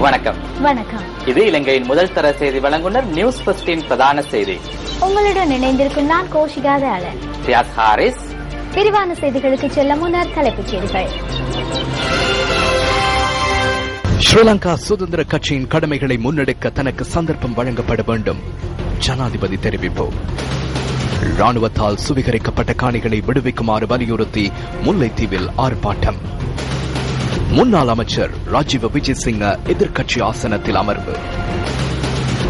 வணக்கம். வணக்கம். இது இலங்கையின் முதல் தர செய்தி வழங்குனர் நியூஸ் ஃபர்ஸ்டின் பிரதான செய்தி. உங்களுடன் இணைந்திருக்கும் நான் கோஷிகா தயாளன். ரியாஸ் ஹாரிஸ். விரிவான செய்திகளுக்கு செல்ல முன்னர் தலைப்புச் செய்திகள். ஸ்ரீலங்கா சுதந்திர கட்சியின் கடமைகளை முன்னெடுக்க தனக்கு சந்தர்ப்பம் வழங்கப்பட வேண்டும், ஜனாதிபதி தெரிவிப்பு. ராணுவத்தால் சுவீகரிக்கப்பட்ட காணிகளை விடுவிக்குமாறு வலியுறுத்தி முல்லைத்தீவில் ஆர்ப்பாட்டம். முன்னாள் அமைச்சர் ராஜீவ விஜயசிங்க எதிர்க்கட்சி ஆசனத்தில் அமர்வு.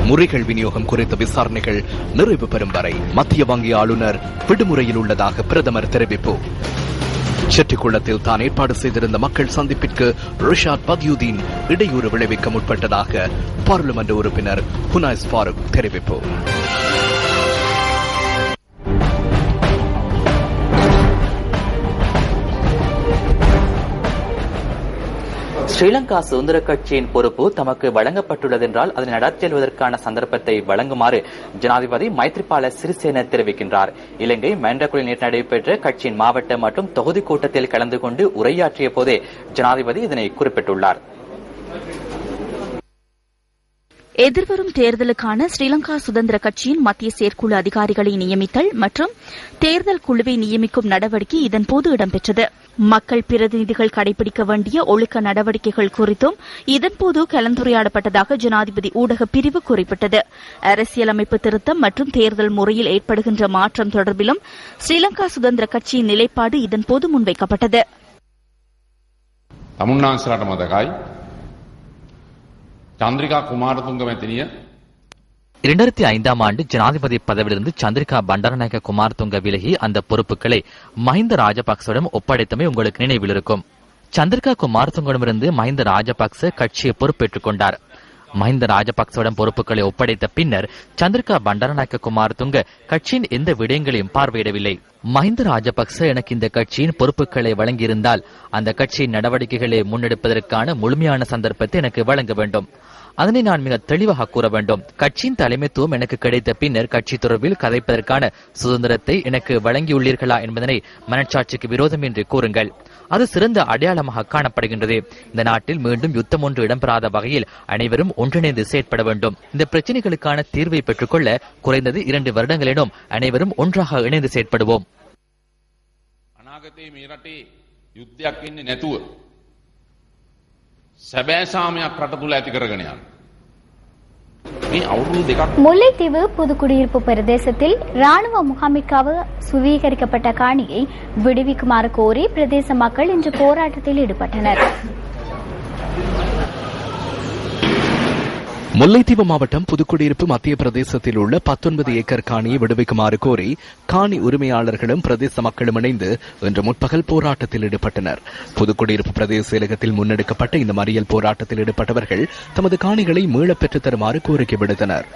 முறைகள் விநியோகம் குறித்த விசாரணைகள் நிறைவு பெறும் வரை மத்திய வங்கி ஆளுநர் விடுமுறையில் உள்ளதாக பிரதமர் தெரிவிப்பு. செட்டிக்குளத்தில் தான் ஏற்பாடு செய்திருந்த மக்கள் சந்திப்பிற்கு ரிஷாட் பதியுதீன் இடையூறு விளைவிக்க முற்பட்டதாக பாராளுமன்ற உறுப்பினர் ஹுனைஸ் ஃபாரூக் தெரிவிப்பு. ஸ்ரீலங்கா சுதந்திர கட்சியின் பொறுப்பு தமக்கு வழங்கப்பட்டுள்ளதென்றால் அதனை நடத்தி செல்வதற்கான சந்தர்ப்பத்தை வழங்குமாறு ஜனாதிபதி மைத்ரிபால சிறிசேன தெரிவிக்கின்றார். இலங்கை மென்ரகுலில் நேற்று நடைபெற்ற கட்சியின் மாவட்ட மற்றும் தொகுதி கூட்டத்தில் கலந்து கொண்டு உரையாற்றிய போதே ஜனாதிபதி இதனை குறிப்பிட்டுள்ளார். எதிர்வரும் தேர்தலுக்கான ஸ்ரீலங்கா சுதந்திர கட்சியின் மத்திய செயற்குழு அதிகாரிகளை நியமித்தல் மற்றும் தேர்தல் குழுவை நியமிக்கும் நடவடிக்கை இதன்போது இடம்பெற்றது. மக்கள் பிரதிநிதிகள் கடைபிடிக்க வேண்டிய ஒழுக்க நடவடிக்கைகள் குறித்தும் இதன்போது கலந்துரையாடப்பட்டதாக ஜனாதிபதி ஊடக பிரிவு குறிப்பிட்டது. அரசியலமைப்பு திருத்தம் மற்றும் தேர்தல் முறையில் ஏற்படுகின்ற மாற்றம் தொடர்பிலும் ஸ்ரீலங்கா சுதந்திர கட்சியின் நிலைப்பாடு இதன்போது முன்வைக்கப்பட்டது. 2005ஆம் ஆண்டு ஜனாதிபதி பதவியிலிருந்து சந்திரிகா பண்டாரநாயக்க குமாரதுங்க விலகி அந்த பொறுப்புகளை மஹிந்த ராஜபக்சவிடம் ஒப்படைத்தமை உங்களுக்கு நினைவில் இருக்கும். சந்திரிகா குமாரதுங்கவிடமிருந்து மஹிந்த ராஜபக்ச கட்சியை பொறுப்பேற்றுக் கொண்டார். மஹிந்த ராஜபக்சவிடம் பொறுப்புகளை ஒப்படைத்த பின்னர் சந்திரிகா பண்டாரநாயக்க குமாரதுங்க கட்சியின் எந்த விடயங்களையும் பார்வையிடவில்லை. மஹிந்த ராஜபக்ச எனக்கு இந்த கட்சியின் பொறுப்புகளை வழங்கியிருந்தால் அந்த கட்சியின் நடவடிக்கைகளை முன்னெடுப்பதற்கான முழுமையான சந்தர்ப்பத்தை எனக்கு வழங்க வேண்டும். அதனை நான் மிக தெளிவாக கூற வேண்டும். கட்சியின் தலைமைத்துவம் எனக்கு கிடைத்த பின்னர் கட்சி தொடர்பில் கதைப்பதற்கான சுதந்திரத்தை எனக்கு வழங்கியுள்ளீர்களா என்பதனை மனச்சாட்சிக்கு விரோதம் என்று கூறுங்கள். அது சிறந்த அடையாளமாக காணப்படுகின்றது. இந்த நாட்டில் மீண்டும் யுத்தம் ஒன்று இடம்பெறாத வகையில் அனைவரும் ஒன்றிணைந்து செயற்பட வேண்டும். இந்த பிரச்சனைகளுக்கான தீர்வை பெற்றுக்கொள்ள குறைந்தது 2 வருடங்களிலும் அனைவரும் ஒன்றாக இணைந்து செயற்படுவோம். முல்லைத்தீவு புதுக்குடியிருப்பு பிரதேசத்தில் ராணுவ முகாமிற்காக சுவீகரிக்கப்பட்ட காணியை விடுவிக்குமாறு கோரி பிரதேச மக்கள் இன்று போராட்டத்தில் ஈடுபட்டனர். முல்லைத்தீவு மாவட்டம் புதுக்குடியிருப்பு மத்திய பிரதேசத்தில் உள்ள 19 ஏக்கர் காணியை விடுவிக்குமாறு கோரி காணி உரிமையாளர்களும் பிரதேச மக்களும் இணைந்து இன்று முற்பகல் போராட்டத்தில் ஈடுபட்டனர். புதுக்குடியிருப்பு பிரதேச செயலகத்தில் முன்னெடுக்கப்பட்ட இந்த மறியல் போராட்டத்தில் ஈடுபட்டவர்கள் தமது காணிகளை மீளப் பெற்றுத் தருமாறு கோரிக்கை விடுத்தனர்.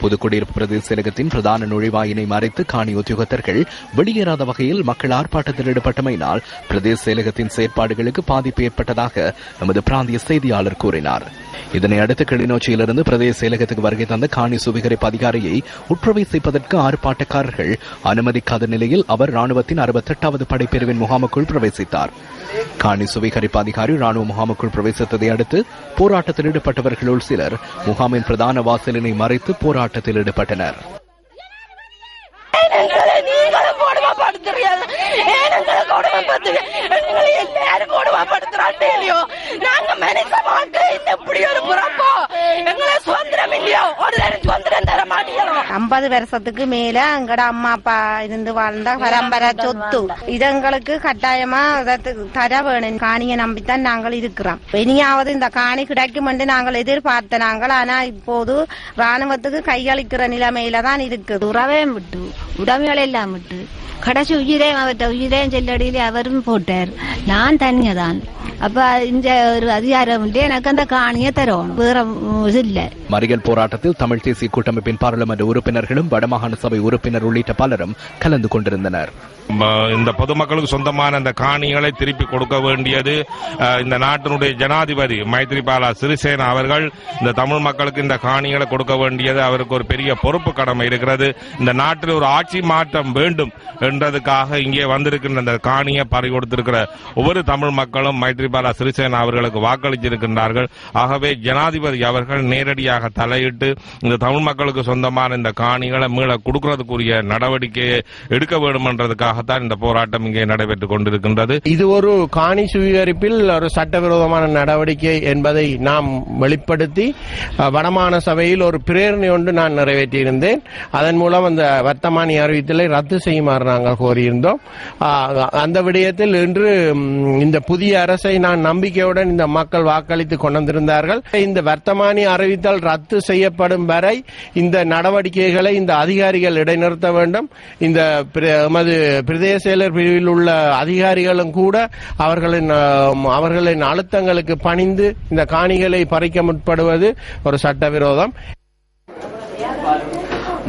புதுக்குடியிருப்பு பிரதேச செயலகத்தின் பிரதான நுழைவாயினை மறைத்து காணி உத்தியோகத்தர்கள் வெளியேறாத வகையில் மக்கள் ஆர்ப்பாட்டத்தில் ஈடுபட்டமையினால் பிரதேச செயலகத்தின் செயற்பாடுகளுக்கு பாதிப்பு ஏற்பட்டதாக நமது பிராந்திய செய்தியாளர் கூறினார். இதனை அடுத்து கிளிநொச்சியிலிருந்து பிரதேச செயலகத்துக்கு வருகை தந்த காணி சுவீகரிப்பு அதிகாரியை உட்பிரவேசிப்பதற்கு ஆர்ப்பாட்டக்காரர்கள் அனுமதிக்காத நிலையில் அவர் ராணுவத்தின் 68வது படைப்பிரிவின் முகாமுக்குள் பிரவேசித்தார். காணி சுவீகரிப்பு அதிகாரி ராணுவ முகாமுக்குள் பிரவேசித்ததை அடுத்து போராட்டத்தில் ஈடுபட்டவர்களுள் சிலர் முகாமின் பிரதான வாசலினை மறைத்து போராட்டத்தில் ஈடுபட்டனர். ஐம்பது வருஷத்துக்கு மேல எங்கட அம்மா அப்பா இருந்து வாழ்ந்த பரம்பரை சொத்து இதங்களுக்கு கட்டாயமா தர வேணும். காணியை நம்பித்தான் நாங்கள் இருக்கிறோம். இனியாவது இந்த காணி கிடைக்கும் என்று நாங்கள் எதிர்பார்த்த நாங்கள். ஆனா இப்போது ராணுவத்துக்கு கையளிக்கிற நிலைமையில தான் இருக்குது. உறவையும் விட்டு உடமைகளை எல்லாம் விட்டு கடைசி உயிரையும் செல்லடியிலே அவரும் போட்டார். நான் தனியதான். அப்ப இந்த ஒரு அதிகாரம் எனக்கு அந்த காணியை தரணும், வேற இல்ல. மறியல் போராட்டத்தில் தமிழ் தேசிய கூட்டமைப்பின் பாராளுமன்ற உறுப்பினர் உறுப்பினர்களும் வடமாகாண சபை உறுப்பினர் உள்ளிட்ட பலரும் கலந்து கொண்டிருந்தனர். இந்த பொதுமக்களுக்கு சொந்தமான இந்த காணிகளை திருப்பி கொடுக்க வேண்டியது இந்த நாட்டினுடைய ஜனாதிபதி மைத்ரிபால சிறிசேன அவர்கள் இந்த தமிழ் மக்களுக்கு இந்த காணிகளை கொடுக்க வேண்டியது அவருக்கு ஒரு பெரிய பொறுப்பு கடமை இருக்கிறது. இந்த நாட்டில் ஒரு ஆட்சி மாற்றம் வேண்டும் என்றதுக்காக இங்கே வந்திருக்கின்ற இந்த காணியை பறி கொடுத்திருக்கிற ஒவ்வொரு தமிழ் மக்களும் மைத்ரிபால சிறிசேன அவர்களுக்கு வாக்களித்திருக்கின்றார்கள். ஆகவே ஜனாதிபதி அவர்கள் நேரடியாக தலையிட்டு இந்த தமிழ் மக்களுக்கு சொந்தமான இந்த காணிகளை மீள கொடுக்கிறதுக்குரிய நடவடிக்கையை எடுக்க வேண்டும் என்றதுக்காக இந்த போராட்டம் இங்கே நடைபெற்றுக் கொண்டிருக்கின்றது. இது ஒரு காணி சுவீகரிப்பில் ஒரு சட்டவிரோதமான நடவடிக்கை என்பதை நாம் வெளிப்படுத்தி வடமாகாண சபையில் ஒரு பிரேரணை ஒன்று நான் நிறைவேற்றியிருந்தேன். அதன் மூலம் அந்த வர்த்தமானி அறிவித்தலை ரத்து செய்யுமாறு நாங்கள் கோரியிருந்தோம். அந்த விடயத்தில் இன்று இந்த புதிய அரசை நான் நம்பிக்கையுடன் இந்த மக்கள் வாக்களித்து கொண்டிருந்தார்கள். இந்த வர்த்தமானி அறிவித்தல் ரத்து செய்யப்படும் வரை இந்த நடவடிக்கைகளை இந்த அதிகாரிகள் இடைநிறுத்த வேண்டும். இந்த பிரதேச செயலர் பிரிவில் உள்ள அதிகாரிகளும் கூட அவர்களின் அழுத்தங்களுக்கு பணிந்து இந்த காணிகளை பறிக்க முற்படுவது ஒரு சட்டவிரோதம்.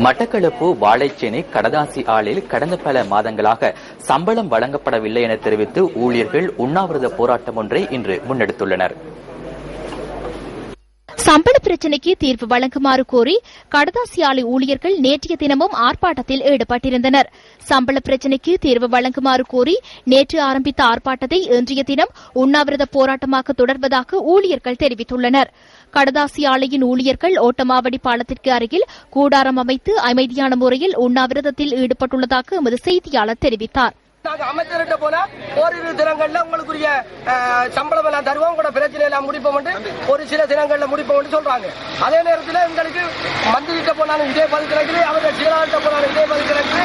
மட்டக்களப்பு வாழைச்சேனை கடதாசி ஆளில் கடந்த பல மாதங்களாக சம்பளம் வழங்கப்படவில்லை என தெரிவித்து ஊழியர்கள் உண்ணாவிரத போராட்டம் ஒன்றை இன்று முன்னெடுத்துள்ளனர். சம்பள பிரச்சினைக்கு தீர்வு வழங்குமாறு கோரி கடதாசி ஆலை ஊழியர்கள் நேற்றைய தினமும் ஆர்ப்பாட்டத்தில் ஈடுபட்டிருந்தனர். சம்பள பிரச்சினைக்கு தீர்வு வழங்குமாறு கோரி நேற்று ஆரம்பித்த ஆர்ப்பாட்டத்தை இன்றைய தினம் உண்ணாவிரத போராட்டமாக தொடர்வதாக ஊழியர்கள் தெரிவித்துள்ளனர். கடதாசி ஆலையின் ஊழியர்கள் ஓட்டமாவடி பாலத்திற்கு அருகில் கூடாரம் அமைத்து அமைதியான முறையில் உண்ணாவிரதத்தில் ஈடுபட்டுள்ளதாக எமது செய்தியாளர் தெரிவித்தார். அமைச்சர்கிட்ட போனா ஓரிரு தினங்கள்ல உங்களுக்குரிய சம்பளம் எல்லாம் தருவோம், உங்களோட பிரச்சனை எல்லாம் முடிப்போம், ஒரு சில தினங்கள்ல முடிப்போம் சொல்றாங்க. அதே நேரத்தில் எங்களுக்கு மந்திரிட்ட போனாலும் இதே பதில் கிடைக்குது, அவங்க சீராட்ட போனாலும் இதே பதில் கிடைக்குது,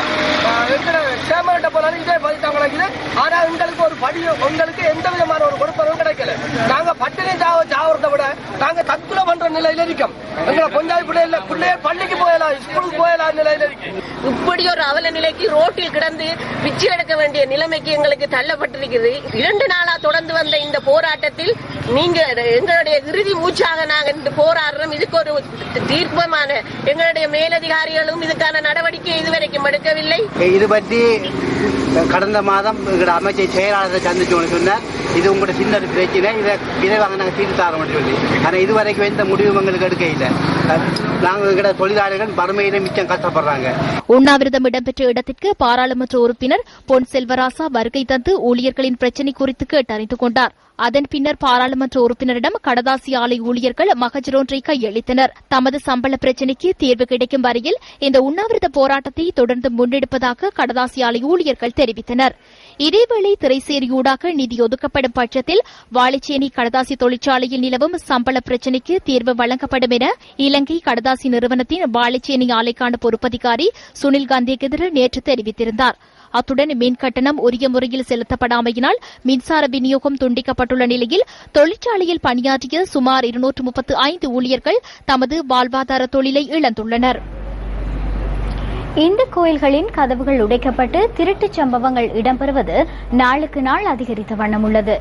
சேமர்கிட்ட போனாலும் இதே பதில் தான் கிடைக்குது. ஆனா எங்களுக்கு ஒரு படி உங்களுக்கு எந்த விதமான ஒரு கொடுப்பதும் கிடைக்கல. நாங்க பட்டினி சாவறதை விட நாங்க தற்கொலை பண்ற நிலையில இருக்கோம். எங்களை பொஞ்சாதி பிள்ளைய பள்ளிக்கு போயலாம், ஸ்கூலுக்கு போயலாம் நிலையில இருக்கு. இப்படி ஒரு அவல நிலைக்கு ரோட்டில் கிடந்து பிச்சை எடுக்க வேண்டிய நிலைமைக்கு எங்களுக்கு தள்ளப்பட்டிருக்கிறது. 2 நாளா தொடர்ந்து வந்த இந்த போராட்டத்தில் நீங்க எங்களுடைய இறுதி மூச்சாக நாங்கள் போராடுறோம். இதுக்கு ஒரு தீர்க்கமான எங்களுடைய மேலதிகாரிகளும் இதுக்கான நடவடிக்கை இதுவரைக்கும் எடுக்கவில்லை. இது பற்றி கடந்த மாதம் அமைச்சர் செயலாளரை சந்திச்சு சொன்னார், இது உங்களோட சின்ன பிரச்சனை, இதை வாங்க நாங்கள் தீர்த்து தர சொல்லி. ஆனா இதுவரைக்கும் எந்த முடிவும் எங்களுக்கு எடுக்க இல்லை. நாங்கள் தொழிலாளர்கள் வறுமையில மிச்சம் கஷ்டப்படுறாங்க. உண்ணாவிரதம் இடம்பெற்ற இடத்திற்கு பாராளுமன்ற உறுப்பினர் பொன் செல்வராசா வருகை தந்து ஊழியர்களின் பிரச்சினை குறித்து கேட்டறிந்து கொண்டார். அதன் பின்னர் பாராளுமன்ற உறுப்பினரிடம் கடதாசி ஆலை ஊழியர்கள் மகஜர் ஒன்றை கையளித்தனர். தமது சம்பள பிரச்சினைக்கு தீர்வு கிடைக்கும் வரையில் இந்த உண்ணாவிரத போராட்டத்தை தொடர்ந்து முன்னெடுப்பதாக கடதாசி ஆலை ஊழியர்கள் தெரிவித்தனர். இதேவேளை திரைசேரியூடாக நிதி ஒதுக்கப்படும் பட்சத்தில் வாழைச்சேனை கடதாசி தொழிற்சாலையில் நிலவும் சம்பள பிரச்சினைக்கு தீர்வு வழங்கப்படும் என இலங்கை கடதாசி நிறுவனத்தின் வாழைச்சேனை ஆலைக்கான பொறுப்பதிகாரி சுனில் காந்திக்கு நேற்று தெரிவித்திருந்தார். அத்துடன் மின் கட்டணம் உரிய முறையில் செலுத்தப்படாமையினால் மின்சார விநியோகம் துண்டிக்கப்பட்டுள்ள நிலையில் தொழிற்சாலையில் பணியாற்றிய சுமார் 235 ஊழியர்கள் தமது வாழ்வாதார தொழிலை இழந்துள்ளனர். இந்து கோயில்களின் கதவுகள் உடைக்கப்பட்டு திருட்டுச் சம்பவங்கள் இடம்பெறுவது நாளுக்கு நாள் அதிகரித்த வண்ணம் உள்ளது.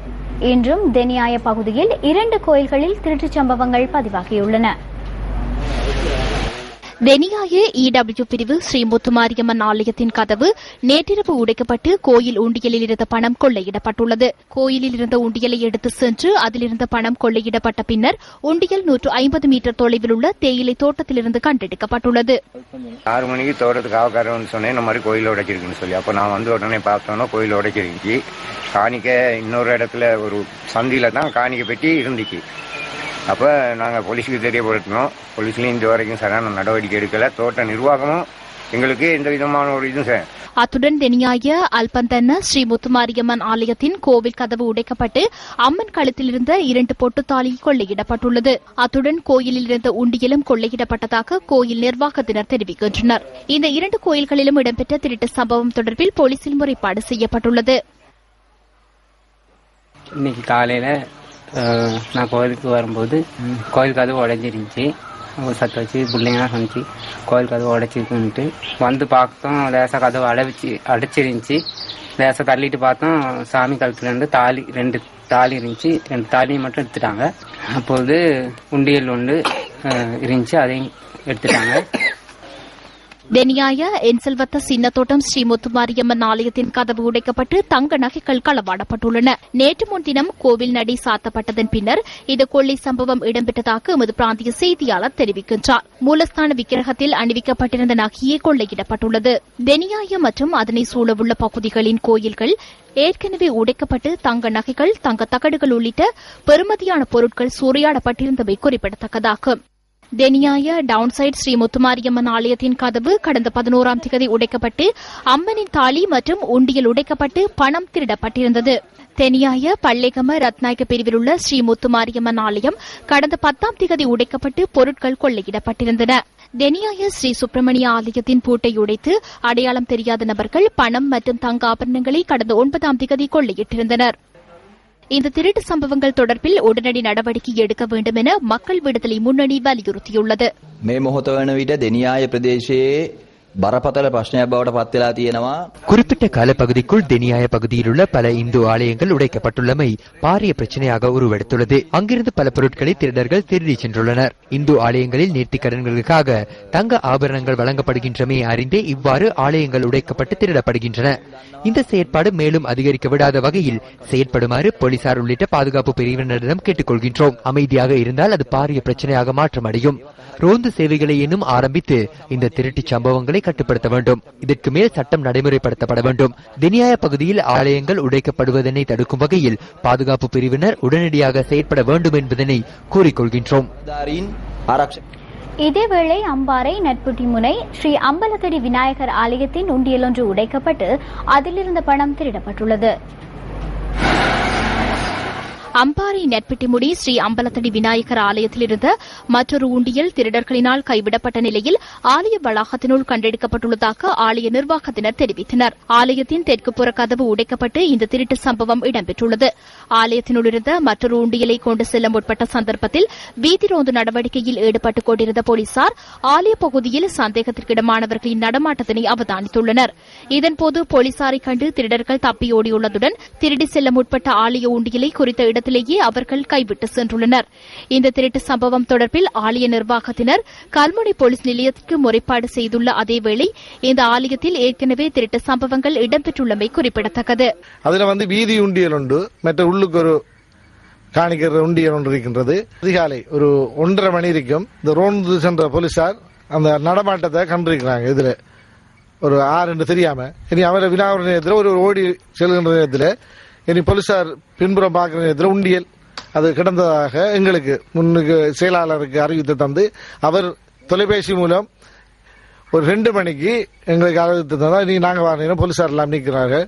இன்றும் தெனியாய பகுதியில் 2 கோயில்களில் திருட்டுச் சம்பவங்கள் பதிவாகியுள்ளன. தெனியாய இடபிள்யூ பிரிவு ஸ்ரீ முத்துமாரியம்மன் ஆலயத்தின் கதவு நேற்றிரவு உடைக்கப்பட்டு கோயில் உண்டியலில் இருந்த பணம் கொள்ளையிடப்பட்டுள்ளது. கோயிலில் இருந்த உண்டியலை எடுத்து சென்று அதிலிருந்த பணம் கொள்ளையிடப்பட்ட பின்னர் உண்டியல் 150 மீட்டர் தொலைவில் உள்ள தேயிலை தோட்டத்திலிருந்து கண்டெடுக்கப்பட்டுள்ளது. 6 மணிக்கு தோட்டத்துக்கு ஆவக்காரன்னு சொன்னேன், இந்த மாதிரி கோயில் உடைச்சிருக்குன்னு சொல்லி. அப்போ நான் வந்து உடனே பார்த்தோன்னா கோயில் உடைச்சிருந்துச்சு. காணிக்க இன்னொரு இடத்துல ஒரு சந்தியில தான் காணிக்க பெட்டி இருந்துச்சு. அப்போ நாங்கள் போலீஸுக்கு தெரியப்படுத்தினோம். போலீஸ்லையும் இது வரைக்கும் சரியான நடவடிக்கை எடுக்கல. தோட்ட நிர்வாகமும் எங்களுக்கு எந்த விதமான ஒரு இதுவும் சார். அத்துடன் தெனியாய அல்பந்தன்ன ஸ்ரீ முத்துமாரியம்மன் ஆலயத்தின் கோவில் கதவு உடைக்கப்பட்டு அம்மன் கழுத்தில் இருந்த 2 பொட்டுத்தாலி கொள்ளையிடப்பட்டுள்ளது. அத்துடன் கோயிலில் இருந்த உண்டியலும் கொள்ளையிடப்பட்டதாக கோயில் நிர்வாகத்தினர் தெரிவிக்கின்றனர். இந்த 2 கோயில்களிலும் இடம்பெற்ற திருட்டு சம்பவம் தொடர்பில் போலீசில் முறைப்பாடு செய்யப்பட்டுள்ளது. இன்னைக்கு காலையில நான் கோயிலுக்கு வரும்போது கோயில் கதவு உடைஞ்சிருந்துச்சி. சத்து வச்சு பிள்ளைங்கலாம் சொன்னிச்சு கோயில் கதவு உடைச்சிருக்குன்ட்டு வந்து பார்த்தோம். லேசாக கதவு அடைச்சிருந்துச்சி. லேசாக தள்ளிட்டு பார்த்தோம், சாமி கழுத்துலேருந்து 2 தாலி இருந்துச்சு. 2 தாலியை மட்டும் எடுத்துட்டாங்க. அப்போது உண்டியல் ஒன்று இருந்துச்சு, அதையும் எடுத்துட்டாங்க. தெனியாய என்செல்வத்த சின்னத்தோட்டம் ஸ்ரீ முத்துமாரியம்மன் ஆலயத்தின் கதவு உடைக்கப்பட்டு தங்க நகைகள் களவாடப்பட்டுள்ளன. நேற்று முன்தினம் கோவில் நடை சாத்தப்பட்டதன் பின்னர் இந்த கொள்ளை சம்பவம் இடம்பெற்றதாக எமது பிராந்திய செய்தியாளர் தெரிவிக்கின்றார். மூலஸ்தான விக்கிரகத்தில் அணிவிக்கப்பட்டிருந்த நகையே கொள்ளையிடப்பட்டுள்ளது. தெனியாய மற்றும் அதனை சூழவுள்ள பகுதிகளின் கோயில்கள் ஏற்கனவே உடைக்கப்பட்டு தங்க நகைகள், தங்க தகடுகள் உள்ளிட்ட பெறுமதியான பொருட்கள் சூறையாடப்பட்டிருந்தவை குறிப்பிடத்தக்கதாகும். தெனியாய டவுன்சைட் ஸ்ரீ முத்துமாரியம்மன் ஆலயத்தின் கதவு கடந்த 11ஆம் தேதி உடைக்கப்பட்டு அம்மனின் தாலி மற்றும் உண்டியல் உடைக்கப்பட்டு பணம் திருடப்பட்டிருந்தது. தெனியாய பல்லேகம ரத்நாயக்க பிரிவில் உள்ள ஸ்ரீ முத்துமாரியம்மன் ஆலயம் கடந்த 10ஆம் தேதி உடைக்கப்பட்டு பொருட்கள் கொள்ளையிடப்பட்டிருந்தன. தெனியாய ஸ்ரீ சுப்பிரமணிய ஆலயத்தின் பூட்டை உடைத்து அடையாளம் தெரியாத நபர்கள் பணம் மற்றும் தங்க ஆபரணங்களை கடந்த 9ஆம் தேதி கொள்ளையிட்டிருந்தனர். இந்த திருட்டு சம்பவங்கள் தொடர்பில் உடனடி நடவடிக்கை எடுக்க வேண்டும் என மக்கள் விடுதலை முன்னணி வலியுறுத்தியுள்ளது. මේ මොහොත වන විට දෙනියාය ප්‍රදේශයේ බරපතල ප්‍රශ්නයක් බවට පත් වෙලා තියෙනවා. குறிப்பிட்ட காலப்பகுதிக்குள் தெனியாய பகுதியில் உள்ள பல இந்து ஆலயங்கள் உடைக்கப்பட்டுள்ளமை பாரிய பிரச்சனையாக உருவெடுத்துள்ளது. அங்கிருந்து பல பொருட்களை திருடர்கள் திருடி சென்றுள்ளனர். இந்து ஆலயங்களில் நேர்த்திக்கடன்களுக்காக தங்க ஆபரணங்கள் வழங்கப்படுகின்றமை அறிந்தே இவ்வாறு ஆலயங்கள் உடைக்கப்பட்டு திருடப்படுகின்றன. இந்த செயற்பாடு மேலும் அதிகரிக்க விடாத வகையில் செயற்படுமாறு போலீசார் உள்ளிட்ட பாதுகாப்பு பிரிவினரிடம் கேட்டுக்கொள்கின்றோம். அமைதியாக இருந்தால் அது பாரிய பிரச்சனையாக மாற்றமடையும். ரோந்து சேவைகளை இன்னும் ஆரம்பித்து இந்த திருட்டு சம்பவங்களை கட்டுப்படுத்த வேண்டும். இதற்கு மேல் சட்டம் நடைமுறைப்படுத்தப்பட வேண்டும். தெனியாய பகுதியில் ஆலயங்கள் உடைக்கப்படுவதனை தடுக்கும் வகையில் பாதுகாப்பு பிரிவினர் உடனடியாக செயற்பட வேண்டும் என்பதனை கூறிக்கொள்கின்றோம். இதேவேளை அம்பாறை நட்புட்டி முனை ஸ்ரீ அம்பலத்தடி விநாயகர் ஆலயத்தின் உண்டியல் ஒன்று உடைக்கப்பட்டு அதிலிருந்த பணம் திருடப்பட்டுள்ளது. அம்பாறை நெற்பிட்டிமுடி ஸ்ரீ அம்பலத்தடி விநாயகர் ஆலயத்தில் இருந்த மற்றொரு உண்டியல் திருடர்களினால் கைவிடப்பட்ட நிலையில் ஆலய வளாகத்தினுள் கண்டெடுக்கப்பட்டுள்ளதாக ஆலய நிர்வாகத்தினர் தெரிவித்தனர். ஆலயத்தின் தெற்கு புற கதவு உடைக்கப்பட்டு இந்த திருட்டு சம்பவம் இடம்பெற்றுள்ளது. ஆலயத்தினுள் இருந்த மற்றொரு உண்டியலை கொண்டு செல்ல முற்பட்ட சந்தர்ப்பத்தில் வீதி ரோந்து நடவடிக்கையில் ஈடுபட்டுக் கொண்டிருந்த போலீசார் ஆலய பகுதியில் சந்தேகத்திற்கிடமானவர்களின் நடமாட்டத்தினை அவதானித்துள்ளனர். இதன்போது போலீசாரை கண்டு திருடர்கள் தப்பியோடியுள்ளதுடன் திருடி செல்ல முற்பட்ட ஆலய உண்டியலை குறித்த இடத்திலேயே அவர்கள் கைவிட்டு சென்றுள்ளனர். இந்த திருட்டு சம்பவம் தொடர்பில் ஆலய நிர்வாகத்தினர் கல்முனை போலீஸ் நிலையத்திற்கு முறைப்பாடு செய்துள்ள அதேவேளை இந்த ஆலயத்தில் ஏற்கனவே திருட்டு சம்பவங்கள் இடம்பெற்றுள்ளமை குறிப்பிடத்தக்கது. அதில் வீதி உண்டியல் உண்டு, மற்ற உள்ளுக்கு ஒரு காணிக்கிற உண்டியல் ஒன்று இருக்கின்றது. அதிகாலை ஒரு 1:30 மணி இருக்கும் இந்த ரோந்து சென்ற போலீசார் அந்த நடமாட்டத்தை கண்டிருக்கிறாங்க. இதுல ஒரு 6 தெரியாம இனி அவரை விநாயகர் நேரத்தில் ஒரு ஓடி செல்கின்ற நேரத்தில் இனி போலீசார் பின்புறம் பார்க்கிற நேரத்தில் உண்டியல் அது கிடந்ததாக எங்களுக்கு முன்னுக்கு செயலாளருக்கு அறிவித்து தந்து அவர் தொலைபேசி மூலம் ஒரு 2 மணிக்கு எங்களுக்கு அறிவித்து தந்தால் இனி நாங்கள் வாங்க போலீசார் எல்லாம் நீக்கிறார்கள்.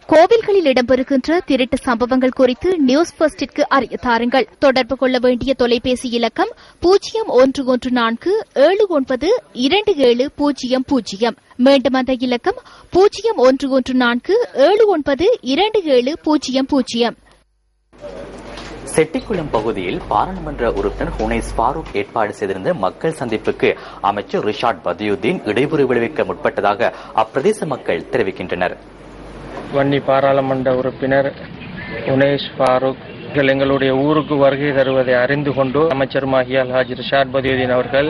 கோவில்களில் இடம்பெறுகின்ற திருட்டு சம்பவங்கள் குறித்து நியூஸ் பஸ்டிற்கு அறிய தாருங்கள். தொடர்பு கொள்ள வேண்டிய தொலைபேசி இலக்கம் 0114792700. மீண்டும் அந்த இலக்கம் 0114792700. செட்டிக்குளம் பகுதியில் பாராளுமன்ற உறுப்பினர் ஹுனைஸ் ஃபாரூக் ஏற்பாடு செய்திருந்த மக்கள் சந்திப்புக்கு அமைச்சர் ரிஷாட் பதியுதீன் இடையூறு விளைவிக்க முற்பட்டதாக அப்பிரதேச மக்கள் தெரிவிக்கின்றனர். வன்னி பாராளுமன்ற உறுப்பினர் ஹுனைஸ் ஃபாரூக் எங்களுடைய ஊருக்கு வருகை தருவதை அறிந்து கொண்டு அமைச்சருமாகிய அல்ஹாஜ் ரிஷாட் பதியுதீன் அவர்கள்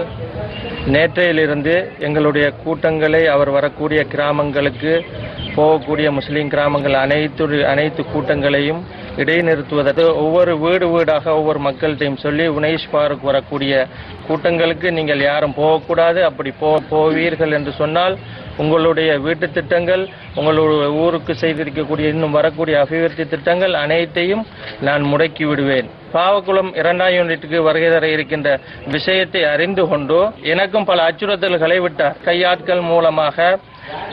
நேற்றையிலிருந்து எங்களுடைய கூட்டங்களை அவர் வரக்கூடிய கிராமங்களுக்கு போகக்கூடிய முஸ்லீம் கிராமங்கள் அனைத்து கூட்டங்களையும் இடைநிறுத்துவதற்கு ஒவ்வொரு வீடாக ஒவ்வொரு மக்கள்கிட்டையும் சொல்லி ஹுனைஸ் ஃபாரூக் வரக்கூடிய கூட்டங்களுக்கு நீங்கள் யாரும் போகக்கூடாது, அப்படி போவீர்கள் என்று சொன்னால் உங்களுடைய வீட்டு திட்டங்கள், உங்களுடைய ஊருக்கு செய்திருக்கக்கூடிய இன்னும் வரக்கூடிய அபிவிருத்தி திட்டங்கள் அனைத்தையும் நான் முடக்கி விடுவேன். பாவக்குளம் 2ஆம் யூனிட்டுக்கு வருகை தர இருக்கின்ற விஷயத்தை அறிந்து கொண்டு எனக்கும் பல அச்சுறுத்தல்களை விட்டார். கையாட்கள் மூலமாக,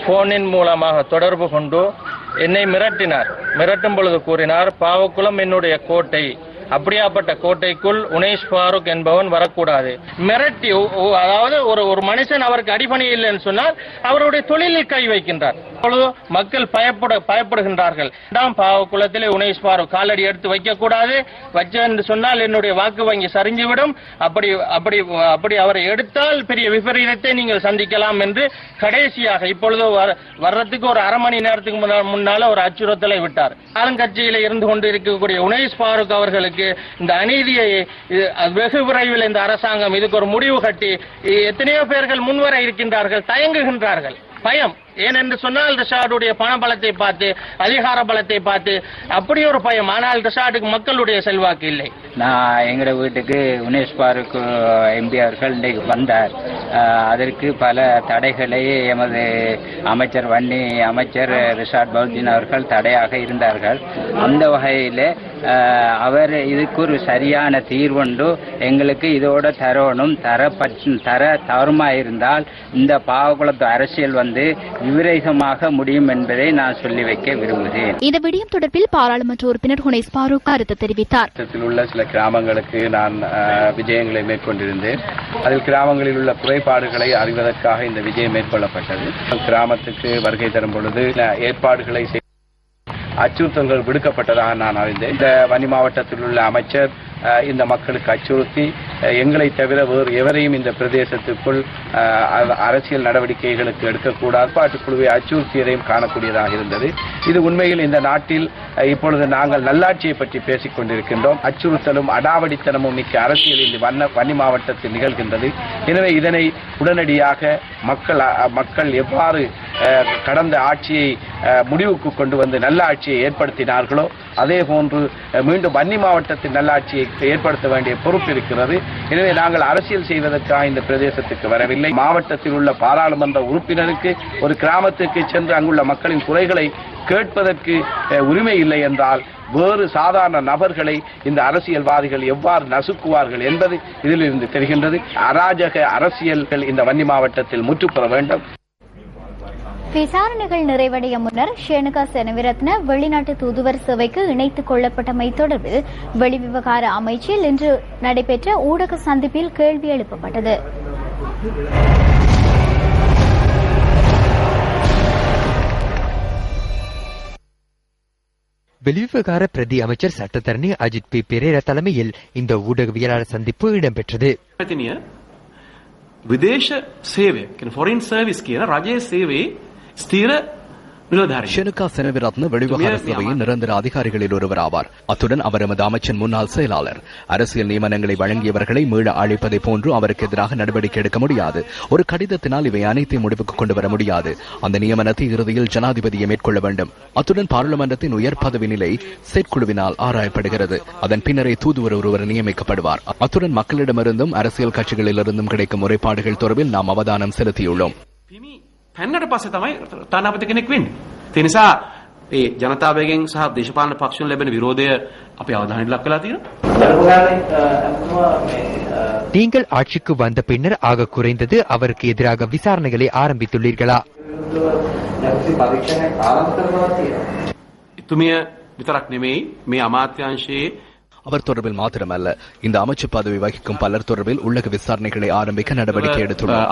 போனின் மூலமாக தொடர்பு கொண்டு என்னை மிரட்டினார். மிரட்டும் பொழுது கூறினார், பாவக்குளம் என்னுடைய கோட்டை, அப்படியாப்பட்ட கோட்டைக்குள் ஹுனைஸ் ஃபாரூக் என்பவன் வரக்கூடாது. மிரட்டி, அதாவது ஒரு மனுஷன் அவருக்கு அடிபணி இல்லைன்னு சொன்னால் அவருடைய தொழிலில் கை வைக்கின்றார். அப்பொழுது மக்கள் பயப்படுகின்றார்கள். பாவக்குளத்திலே ஹுனைஸ் ஃபாரூக் காலடி எடுத்து வைக்கக்கூடாது, வச்ச என்று சொன்னால் என்னுடைய வாக்கு வங்கி சரிஞ்சுவிடும், அப்படி அவரை எடுத்தால் பெரிய விபரீதத்தை நீங்கள் சந்திக்கலாம் என்று கடைசியாக இப்பொழுது வர்றதுக்கு ஒரு அரை மணி நேரத்துக்கு முன்னால ஒரு அச்சுறுத்தலை விட்டார். ஆளுங்கட்சியில இருந்து கொண்டு இருக்கக்கூடிய ஹுனைஸ் ஃபாரூக் அவர்களுக்கு மக்களுக்கு இந்த அநீதியை வெகு விரைவில் இந்த அரசாங்கம் இதுக்கு ஒரு முடிவு கட்டி, எத்தனையோ பேர்கள் முன்வர இருக்கின்றார்கள், தயங்குகின்றார்கள். பயம் ஏனென்று சொன்னால் ரிஷாடுடைய பண பலத்தை பார்த்து, அதிகார பலத்தை பார்த்து அப்படி ஒரு பயம். ஆனால் ரிஷாடுக்கு மக்களுடைய செல்வாக்கு இல்லை. நான் எங்களோட வீட்டுக்கு உனேஷ் பாருக்கு எம்பி அவர்கள் இன்றைக்கு வந்தார். அதற்கு பல தடைகளை எமது அமைச்சர் அமைச்சர் ரிஷாட் பவுதீன் அவர்கள் தடையாக இருந்தார்கள். அந்த வகையில் அவர் இதுக்கு ஒரு சரியான தீர்வுண்டு எங்களுக்கு இதோட தரணும், தர தவறுமா இருந்தால் இந்த பாவகுளத்து அரசியல் விவரேகமாக முடியும் என்பதை நான் சொல்லி வைக்க விரும்புகிறேன். இந்த விடயம் தொடர்பில் பாராளுமன்ற உறுப்பினர் ஹுனைஸ் பாரூக் கருத்து தெரிவித்தார். உள்ள சில கிராமங்களுக்கு நான் விஜயங்களை மேற்கொண்டிருந்தேன். அதில் கிராமங்களில் உள்ள குறைபாடுகளை அறிவதற்காக இந்த விஜயம் மேற்கொள்ளப்பட்டது. கிராமத்துக்கு வருகை தரும் பொழுது ஏற்பாடுகளை அச்சுறுத்தல்கள் விடுக்கப்பட்டதாக நான் அறிந்தேன். இந்த வன்னி மாவட்டத்தில் உள்ள அமைச்சர் இந்த மக்களுக்கு அச்சுறுத்தி எங்களை தவிர வேறு எவரையும் இந்த பிரதேசத்திற்குள் அரசியல் நடவடிக்கைகளுக்கு எடுக்கக்கூடாது பாட்டுக்குழுவை அச்சுறுத்தியதையும் காணக்கூடியதாக இருந்தது. இது உண்மையில் இந்த நாட்டில் இப்பொழுது நாங்கள் நல்லாட்சியை பற்றி பேசிக் கொண்டிருக்கின்றோம். அச்சுறுத்தலும் அடாவடித்தனமும் மிக்க அரசியல் இந்த வன்னி மாவட்டத்தில் நிகழ்கின்றது. எனவே இதனை உடனடியாக மக்கள் எவ்வாறு கடந்த ஆட்சியை முடிவுக்கு கொண்டு வந்து நல்ல ஆட்சியை ஏற்படுத்தினார்களோ அதே போன்று மீண்டும் வன்னி மாவட்டத்தில் நல்ல ஆட்சியை ஏற்படுத்த வேண்டிய பொறுப்பு இருக்கிறது. எனவே நாங்கள் அரசியல் செய்வதற்காக இந்த பிரதேசத்துக்கு வரவில்லை. மாவட்டத்தில் உள்ள பாராளுமன்ற உறுப்பினருக்கு ஒரு கிராமத்துக்கு சென்று அங்குள்ள மக்களின் குறைகளை கேட்பதற்கு உரிமை இல்லை என்றால் வேறு சாதாரண நபர்களை இந்த அரசியல்வாதிகள் எவ்வாறு நசுக்குவார்கள் என்பது இதிலிருந்து தெரிகின்றது. அராஜக அரசியல்கள் இந்த வன்னி மாவட்டத்தில் முற்றுப்பெற வேண்டும். விசாரணைகள் நிறைவடைய முன்னர் ஷேனுகா செனவிரத்ன வெளிநாட்டு தூதுவர் சேவைக்கு இணைத்துக் கொள்ளப்பட்டமை தொடர்பில் வெளிவிவகார அமைச்சில் இன்று நடைபெற்ற ஊடக சந்திப்பில் கேள்வி எழுப்பப்பட்டது. வெளிவிவகார பிரதி அமைச்சர் சட்டத்தரணி அஜித் பி பெரேரா தலைமையில் இந்த ஊடகவியலாளர் சந்திப்பு இடம்பெற்றது. විදේශ සේවය කියන ෆොරින් සර්විස් කියන රජයේ සේවයේ ස්ථිර ஷெனுகா செனவிரத்ன வெளிவிவகார சபையின் நிரந்தர அதிகாரிகளில் ஒருவர் ஆவார். அத்துடன் அவர் எமது அமைச்சின் முன்னாள் செயலாளர். அரசியல் நியமனங்களை வழங்கியவர்களை மீள அழைப்பதை போன்று அவருக்கு எதிராக நடவடிக்கை எடுக்க முடியாது. ஒரு கடிதத்தினால் இவை அனைத்தையும் முடிவுக்கு கொண்டு வர முடியாது. அந்த நியமனத்தை இறுதியில் ஜனாதிபதியை மேற்கொள்ள வேண்டும். அத்துடன் பாராளுமன்றத்தின் உயர் பதவி நிலை செயற்குழுவினால் ஆராயப்படுகிறது. அதன் பின்னரே தூதுவர் ஒருவர் நியமிக்கப்படுவார். அத்துடன் மக்களிடமிருந்தும் அரசியல் கட்சிகளிலிருந்தும் கிடைக்கும் முறைப்பாடுகள் தொடர்பில் நாம் அவதானம் செலுத்தியுள்ளோம். පැන්නට පස්සේ තමයි තානාපති කෙනෙක් වෙන්නේ. ඒ නිසා ඒ ජනතාවගෙන් සහ දේශපාලන පක්ෂවල ලැබෙන විරෝධය අපි අවධානයට ලක් කළා තියෙනවා. நீங்கள் ஆட்சிக்கு வந்த பின்னர் ஆக குறைந்தது அவருக்கு எதிராக விசாரணைகளை ஆரம்பித்துள்ளீர்களா? එතුමිය විතරක් නෙමෙයි මේ අමාත්‍යාංශයේ அவர் தொடர்பில் மாத்திரமல்ல, இந்த அமைச்சு பதவி வகிக்கும் பலர் தொடர்பில் உள்ளக விசாரணைகளை ஆரம்பிக்க நடவடிக்கை எடுத்துள்ளோம்.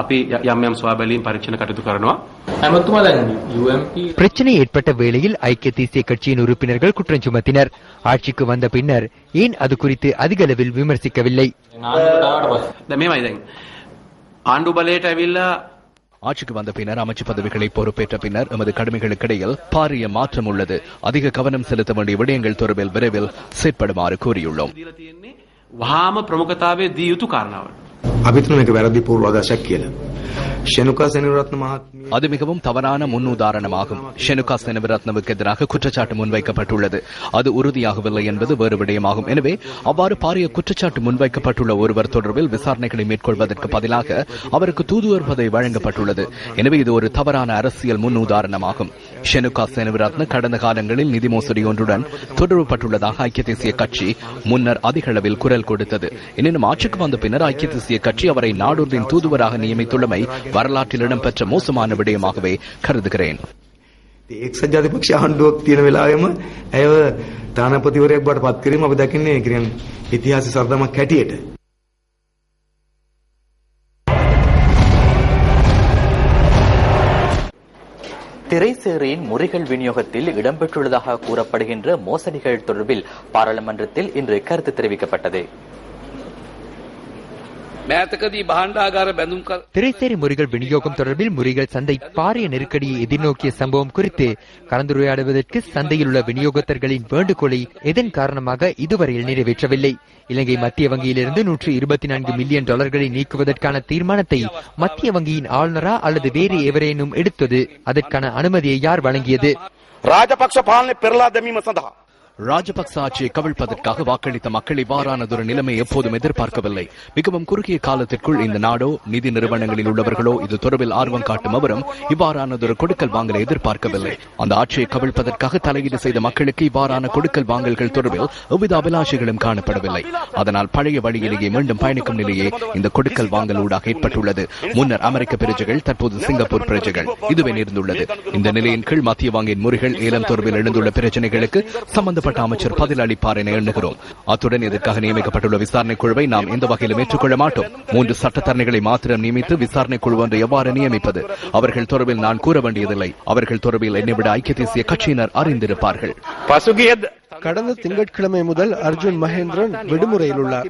பிரச்சனை ஏற்பட்ட வேளையில் ஐக்கிய தேசிய கட்சியின் உறுப்பினர்கள் குற்றம் சுமத்தினர். ஆட்சிக்கு வந்த பின்னர் ஏன் அது குறித்து அதிக அளவில் விமர்சிக்கவில்லை? ஆட்சிக்கு வந்த பின்னர் அமைச்சு பதவிகளை பொறுப்பேற்ற பின்னர் எமது கடமைகளுக்கிடையில் பாரிய மாற்றம் உள்ளது. அதிக கவனம் செலுத்த வேண்டிய விடயங்கள் தொடர்பில் விரைவில் செயற்படுமாறு கூறியுள்ளோம். වහාම ප්‍රමුඛතාවයේ දී යුතු කාරණාවක්. අපිට මේක වැරදි පූර්වාදර්ශයක් කියලා. ஷெனுகா செனவிரத்ன மகாத்மிய அது மிகவும் தவறான முன்னுதாரணமாகும். ஷெனுகா செனவிரத்னவுக்கு எதிராக குற்றச்சாட்டு முன்வைக்கப்பட்டுள்ளது. அது உறுதியாகவில்லை என்பது வேறு விடயமாகும். எனவே அவ்வாறு பாரிய குற்றச்சாட்டு முன்வைக்கப்பட்டுள்ள ஒருவர் தொடர்பில் விசாரணைகளை மேற்கொள்வதற்கு பதிலாக அவருக்கு தூதுவர் பதவி வழங்கப்பட்டுள்ளது. எனவே இது ஒரு தவறான அரசியல் முன்னுதாரணமாகும். ஷெனுகா செனவிரத்ன கடந்த காலங்களில் நிதி மோசடி ஒன்றுடன் தொடர்புபட்டுள்ளதாக ஐக்கிய தேசிய கட்சி முன்னர் அதிக அளவில் குரல் கொடுத்தது. எனினும் ஆட்சிக்கு வந்த பின்னர் ஐக்கிய தேசிய கட்சி அவரை நாடொன்றின் தூதுவராக நியமித்துள்ளமை வரலாற்றில் இடம்பெற்ற மோசமான விடயமாகவே கருதுகிறேன். එක්සත් ජාතිපක්ෂ ආණ්ඩුවක් තියෙන වෙලාවෙම ඇයව තානාපතිවරයෙක් බවට පත් කිරීම අපි දකින්නේ කියන්නේ ඉතිහාස සරදමක් හැටියට. திரைசேரியின் முறைகள் விநியோகத்தில் இடம்பெற்றுள்ளதாக கூறப்படுகின்ற மோசடிகள் தொடர்பில் பாராளுமன்றத்தில் இன்று கருத்து தெரிவிக்கப்பட்டது. திரைசேரி முறிகள் விநியோகம் தொடர்பில் முறிகள் சந்தை பாரிய நெருக்கடியை எதிர்நோக்கிய சம்பவம் குறித்து கலந்துரையாடுவதற்கு சந்தையில் உள்ள விநியோகத்தர்களின் வேண்டுகோளை இதன் காரணமாக இதுவரையில் நிறைவேற்றவில்லை. இலங்கை மத்திய வங்கியிலிருந்து $124 மில்லியன் நீக்குவதற்கான தீர்மானத்தை மத்திய வங்கியின் ஆளுநரா அல்லது வேறு எவரேனும் எடுத்தது? அதற்கான அனுமதியை யார் வழங்கியது? ராஜபக்ஷ பாலனை பெறலா தமீம சந்தா ராஜபக்ச ஆட்சியை கவிழ்ப்பதற்காக வாக்களித்த மக்கள் இவ்வாறானதொரு நிலைமை எப்போதும் எதிர்பார்க்கவில்லை. மிகவும் குறுகிய காலத்திற்குள் இந்த நாடோ நிதி நிறுவனங்களில் உள்ளவர்களோ இது தொடர்பில் ஆர்வம் காட்டும் அவரும் இவ்வாறானதொரு கொடுக்கல் வாங்கலை எதிர்பார்க்கவில்லை. அந்த ஆட்சியை கவிழ்ப்பதற்காக தலையீடு செய்த மக்களுக்கு இவ்வாறான கொடுக்கல் வாங்கல்கள் தொடர்பில் எவ்வித அபிலாஷைகளும் காணப்படவில்லை. அதனால் பழைய வழியிலேயே மீண்டும் பயணிக்கும் நிலையே இந்த கொடுக்கல் வாங்கல் ஊடாக ஏற்பட்டுள்ளது. முன்னர் அமெரிக்க பிரஜைகள், தற்போது சிங்கப்பூர் பிரஜைகள் இதுவே நேர்ந்துள்ளது. இந்த நிலையின் கீழ் மத்திய வங்கியின் முறைகள் ஏலம் தொடர்பில் எழுந்துள்ள பிரச்சனைகளுக்கு சம்பந்த அமைச்சர் பதில் அளிப்பார் என எண்ணுகிறோம். அத்துடன் இதற்காக நியமிக்கப்பட்டுள்ள விசாரணை குழுவை நாம் எந்த வகையிலும் ஏற்றுக்கொள்ள மாட்டோம். 3 சட்டத்தரணிகளை மாத்திரம் நியமித்து விசாரணை குழு ஒன்றை எவ்வாறு நியமிப்பது? அவர்கள் தொடர்பில் நான் கூற வேண்டியதில்லை. அவர்கள் தொடர்பில் என்னை விட ஐக்கிய தேசிய கட்சியினர் அறிந்திருப்பார்கள். கடந்த திங்கட்கிழமை முதல் அர்ஜுன் மகேந்திரன் விடுமுறையில் உள்ளார்.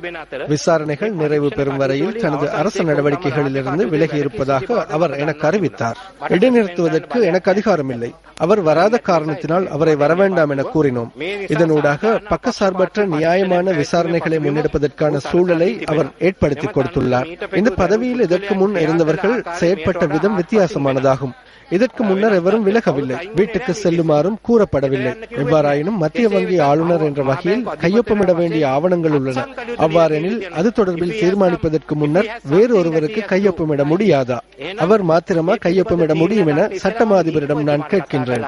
விசாரணைகள் நிறைவு பெறும் வரையில் தனது அரசு நடவடிக்கைகளிலிருந்து விலகி இருப்பதாக அவர் எனக்கு அறிவித்தார். இடைநிறுத்துவதற்கு எனக்கு அதிகாரம் இல்லை. அவர் வராத காரணத்தினால் அவரை வரவேண்டாம் என கூறினோம். இதனூடாக பக்கசார்பற்ற நியாயமான விசாரணைகளை முன்னெடுப்பதற்கான சூழலை அவர் ஏற்படுத்தி கொடுத்துள்ளார். இந்த பதவியில் இதற்கு முன் இருந்தவர்கள் செயற்பட்ட விதம் வித்தியாசமானதாகும். இதற்கு முன்னர் எவரும் விலகவில்லை, வீட்டுக்கு செல்லுமாறும் கூறப்படவில்லை. எவ்வாறாயினும் மத்திய வங்கி ஆளுநர் என்ற வகையில் கையொப்பமிட வேண்டிய ஆவணங்கள் உள்ளன. அவ்வாறெனில் அது தொடர்பில் தீர்மானிப்பதற்கு முன்னர் வேறு ஒருவருக்கு கையொப்பமிட முடியாதா? அவர் மாத்திரமா கையொப்பமிட முடியும் என சட்டமா அதிபரிடம் நான் கேட்கின்றேன்.